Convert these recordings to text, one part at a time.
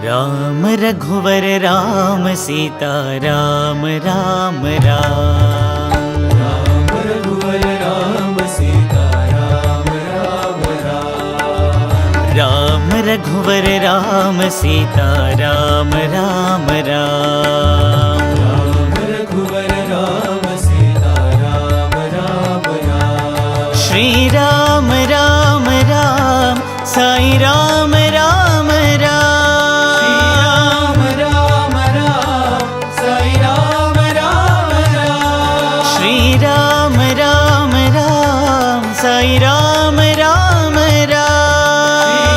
राम रघुवर राम सीता राम राम राम। राम रघुवर राम सीता राम राम राम। राम रघुवर राम सीता राम राम राम। राम रघुवर राम सीता राम राम राम। श्री राम राम राम साई राम राम राम। श्री राम राम राम साई राम राम राम।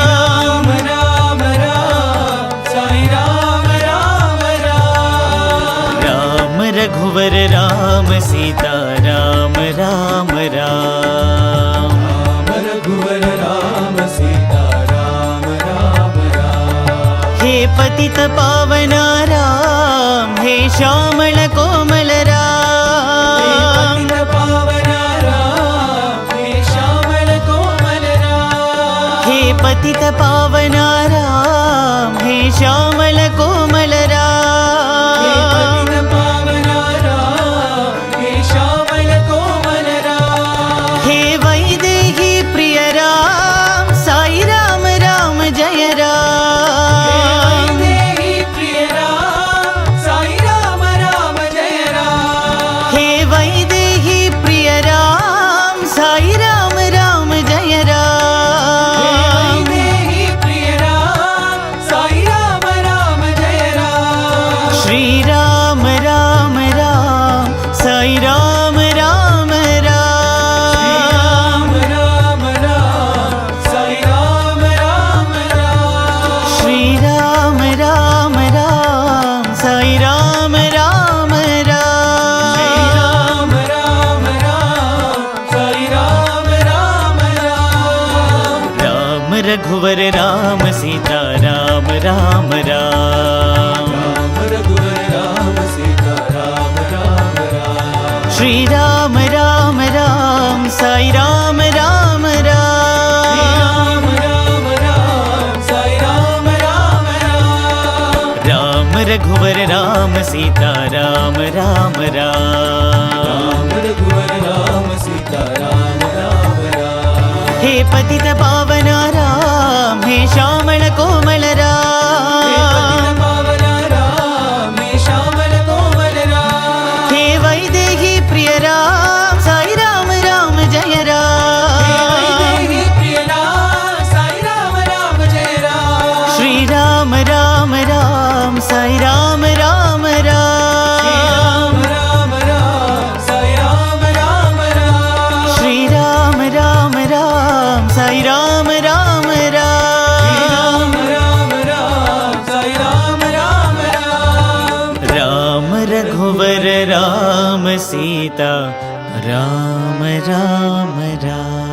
राम राम राम साई राम राम राम। राम रघुवर राम सीता राम राम राम। राम रघुवर राम सीता राम राम राम। हे पतित पावना राम हे श्यामल कोमल राम। पतित पावना राम हे श्यामल कोमल राम। पतित पावना राम हे श्यामल कोमल राम। हे वैदेही प्रिय राम साई राम राम जय राम। वैदेही प्रिय राम साई राम राम जय राम। हे वैदेही प्रिय राम साई राम राम जय राम। श्री राम राम राम साई राम राम राम। राम राम साई राम राम राम। श्री राम राम राम साई राम राम राम। राम राम राम साई राम राम राम। राम रघुवर राम सीता राम राम राम। श्री राम राम राम साई राम राम राम। राम राम साई राम राम राम। राम रघुवर राम सीता राम राम राम। रघुवर राम सीता राम राम राम। हे पतित पावना राम हे श्यामल कोमल राम। पावना राम हे श्यामल कोमल राम। हे वैदेही प्रिय राम साई राम राम जय राम। वैदेही प्रिय राम साई राम राम जय राम। श्री राम राम राम साई राम राम राम। राम राम साई राम राम राम। श्री राम राम राम साई राम राम राम। राम राम साई राम राम राम। राम रघुवर राम सीता राम राम राम।